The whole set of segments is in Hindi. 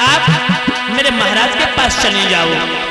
आप मेरे महाराज के पास चले जाओ।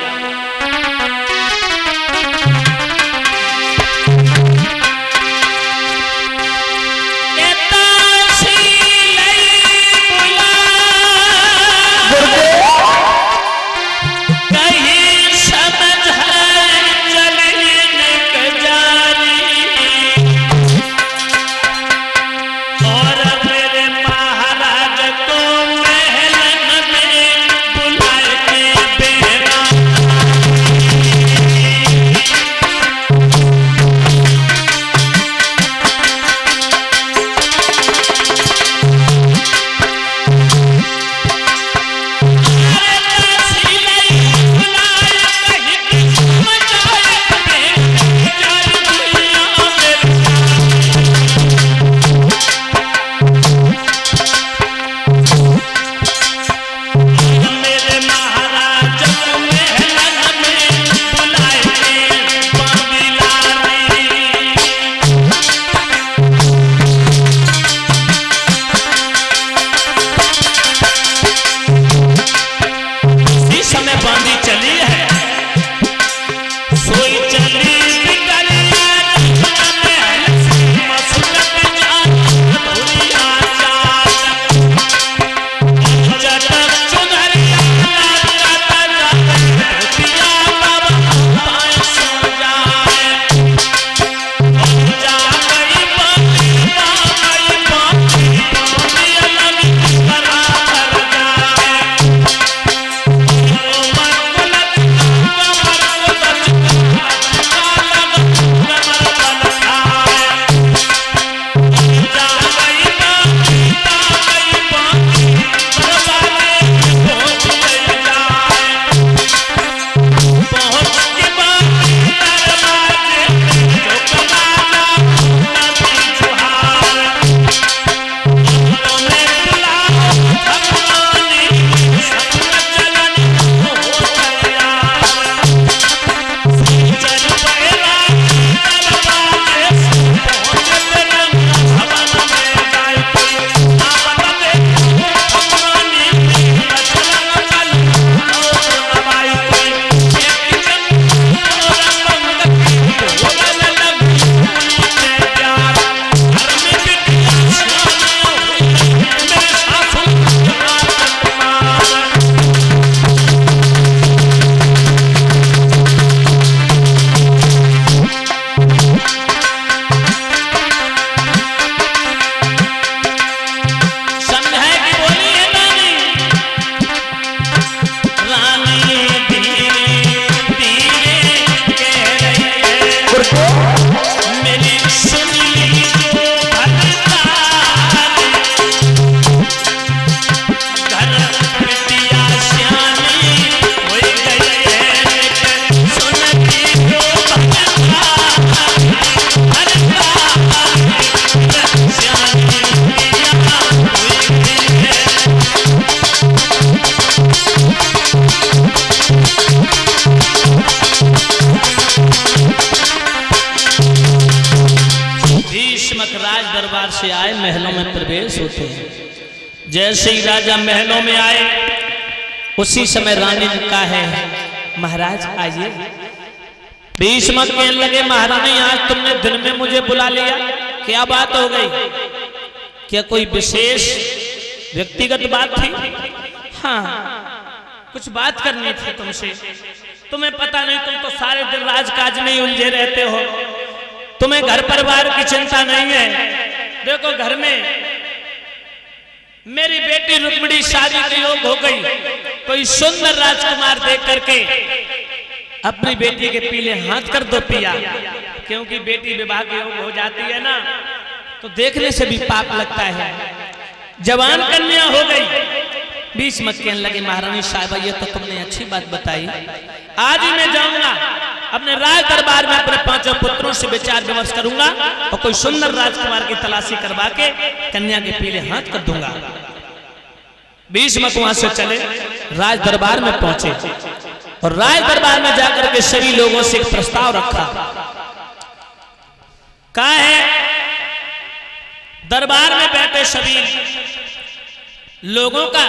राज दरबार से आए महलों में प्रवेश होते हैं। जैसे ही राजा महलों में आए उसी समय रानी ने कहा है महाराज आइए। भीष्म कहने लगे महारानी आज तुमने दिन में मुझे बुला लिया, क्या बात हो गई? क्या कोई विशेष व्यक्तिगत बात थी? हाँ कुछ बात करनी थी तुमसे। तुम्हें पता नहीं, तुम तो सारे दिन राजकाज में ही उलझे रहते हो, तुम्हें घर परिवार की चिंता नहीं है। देखो घर में मेरी बेटी रुक्मिणी शादी के योग हो गई, कोई सुंदर राजकुमार देख करके अपनी बेटी के पीले हाथ कर दो पिया, क्योंकि बेटी विवाह के योग हो जाती है ना तो देखने से भी पाप लगता है। जवान कन्या हो गई। भीष्म कहने लगे महारानी साहिबा ये तो तुमने अच्छी बात बताई, आज ही मैं जाऊंगा अपने राज दरबार में अपने पांचों पुत्रों से विचार विमर्श करूंगा और कोई सुंदर राजकुमार की तलाशी करवा के कन्या के पीले हाथ कर दूंगा। भीष्म वहां से चले राज दरबार में पहुंचे और राज दरबार में जाकर के सभी लोगों से एक प्रस्ताव रखा। कहा है दरबार में बैठे सभी लोगों का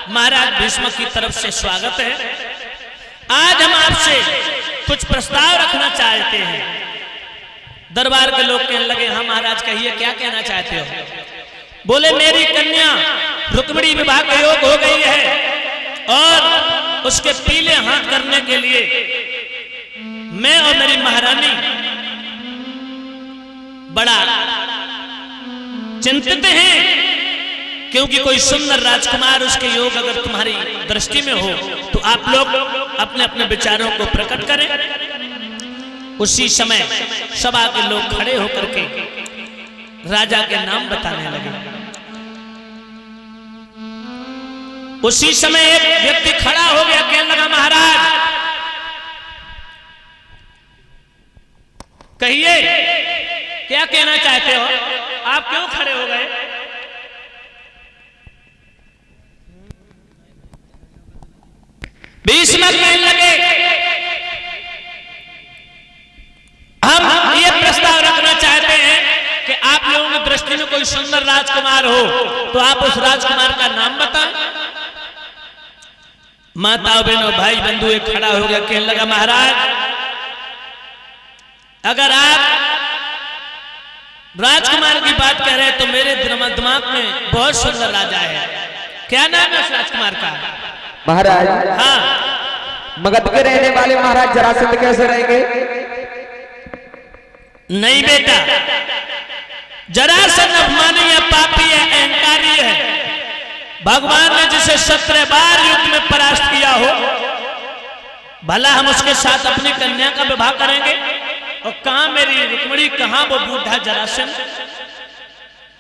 महाराज भीष्म की तरफ से स्वागत है। आज हम आपसे कुछ प्रस्ताव रखना चाहते हैं। दरबार के लोग कहने लगे, हाँ महाराज कहिए, क्या कहना चाहते हो? बोले, मेरी कन्या रुक्मिणी विवाह का योग हो गई है और उसके पीले हाथ करने के लिए मैं और मेरी महारानी बड़ा चिंतित हैं, क्योंकि कोई सुंदर राजकुमार उसके योग अगर तुम्हारी दृष्टि में हो तो आप लोग अपने अपने विचारों को प्रकट करें। उसी समय सभा के लोग खड़े होकर के राजा के नाम बताने लगे। उसी समय एक व्यक्ति खड़ा हो गया, कहने लगा, महाराज कहिए क्या कहना चाहते हो? आप क्यों खड़े हो गए? भीष्म कहने लगे, हम ये प्रस्ताव रखना चाहते हैं कि आप लोगों की दृष्टि में कोई सुंदर राजकुमार हो तो आप उस राजकुमार का नाम बताएं। माताओं बहनों भाई बंधु एक खड़ा हो गया, कहने लगा, महाराज अगर आप राजकुमार की बात कह रहे हैं तो मेरे दिमाग में बहुत सुंदर राजा है। क्या नाम है उस राजकुमार का? महाराज, हाँ, मगध के रहने वाले महाराज जरासंध कैसे रहेंगे? नहीं बेटा, जरासंध अभिमानी है, पापी है, अहंकारी है। भगवान ने जिसे 17 बार युद्ध में परास्त किया हो, भला हम उसके साथ अपनी कन्या का विवाह करेंगे? और कहां मेरी रुक्मिणी, कहां वो बूढ़ा जरासंध?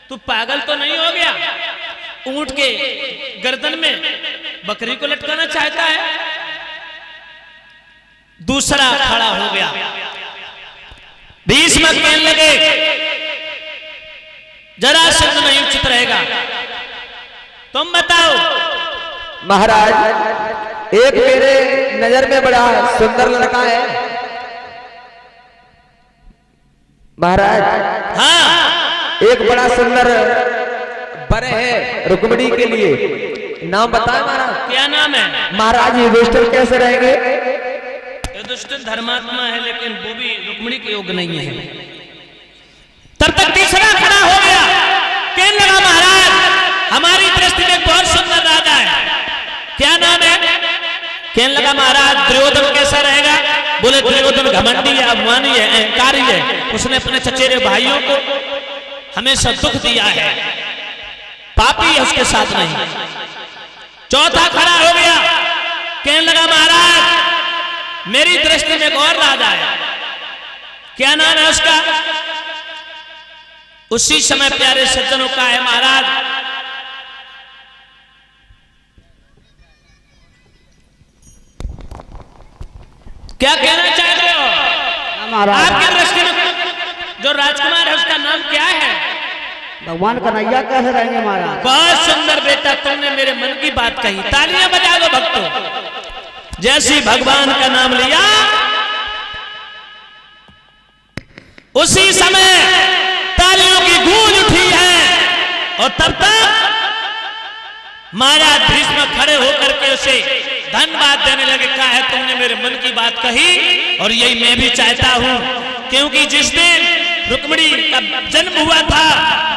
तू पागल तो नहीं हो गया? ऊंट के गर्दन में बकरी को लटकाना चाहता है? दूसरा खड़ा हो गया। भीष्म कहने लगे, जरासंध नहीं उचित रहेगा, तुम बताओ। महाराज, एक मेरे नजर में बड़ा सुंदर लड़का है महाराज। हाँ, एक बड़ा सुंदर वर है रुक्मिणी के लिए, नाम बताए महाराज। क्या नाम है? महाराज युधिष्ठिर कैसे रहेंगे? युधिष्ठिर धर्मात्मा है, लेकिन वो भी रुक्मिणी के योग्य नहीं है। तब तक तीसरा खड़ा हो गया, कहने लगा, महाराज हमारी दृष्टि में बहुत सुंदर राजा है। क्या नाम है? कहने लगा, महाराज दुर्योधन कैसा रहेगा? बोले, दुर्योधन घमंडी है, अभिमानी है, अहंकारी है, उसने अपने चचेरे भाइयों को हमेशा दुख दिया है, पापी है, उसके साथ नहीं। चौथा खड़ा हो गया, कहने लगा, महाराज मेरी दृष्टि में एक और राजा है। क्या नाम है उसका? उसी समय प्यारे सज्जनों का है, महाराज क्या कहना चाहते हो? आपकी दृष्टि में जो राजकुमार है उसका नाम क्या है? भगवान कन्हैया कैसे रहेंगे महाराज? बहुत सुंदर बेटा, तुमने मेरे मन की बात कही। तालियां बजा दो भक्तों। जैसी भगवान का नाम लिया उसी समय तालियों की गूंज उठी है और तब तक महाराज भीष्म खड़े होकर के उसे धन्यवाद देने लगे। कहा है तुमने मेरे मन की बात कही और यही मैं भी चाहता हूं, क्योंकि जिस दिन रुक्मिणी का जन्म हुआ था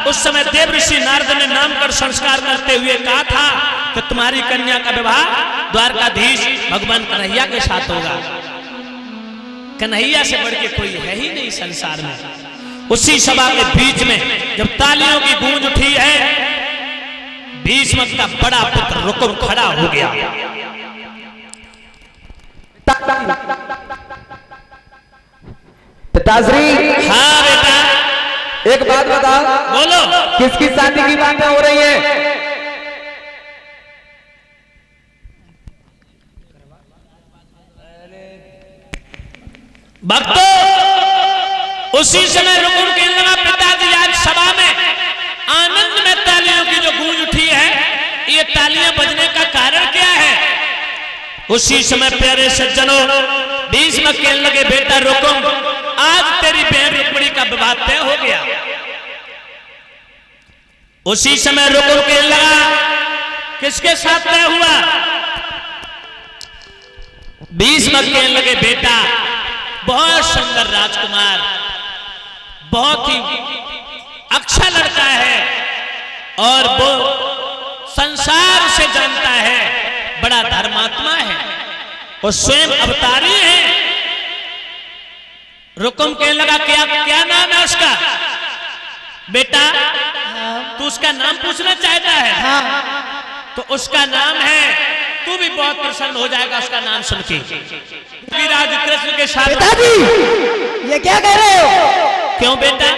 उस समय देव ऋषि नारद ने नामकरण संस्कार करते हुए कहा था कि तुम्हारी कन्या का विवाह द्वारकाधीश भगवान कन्हैया के साथ होगा। कन्हैया से बढ़ के कोई है ही नहीं संसार में। उसी सभा के बीच में जब तालियों की गूंज उठी है, भीष्म का बड़ा पुत्र रुकुम खड़ा हो गया। पिताश्री, हाँ बेटा, एक बात बताओ। बोलो। किसकी शादी की बातें हो रही है? भक्तों, उसी समय रुकुम कहने लगा, पिताजी आज सभा में आनंद में तालियों की जो गूंज उठी है, ये तालियां बजने का कारण क्या है? उसी समय प्यारे सज्जनों भीष्म कहने लगे, बेटा रुकुम, आज तेरी बहन रुक्मिणी का विवाह तय हो गया। उसी समय रुकुम कहने लगा, किसके साथ तय हुआ? भीष्म कहने लगे बेटा बहुत सुंदर राजकुमार, बहुत ही अच्छा लड़का है और वो संसार से जानता है, बड़ा धर्मात्मा है और स्वयं अवतारी है। रुकुम कहने लगा क्या क्या नाम है उसका? बेटा तू उसका नाम पूछना चाहता है? तो उसका नाम है, तू भी बहुत प्रसन्न हो जाएगा उसका नाम सुन के। कृष्ण के साथ पिताजी ये क्या कह रहे हो? क्यों बेटा?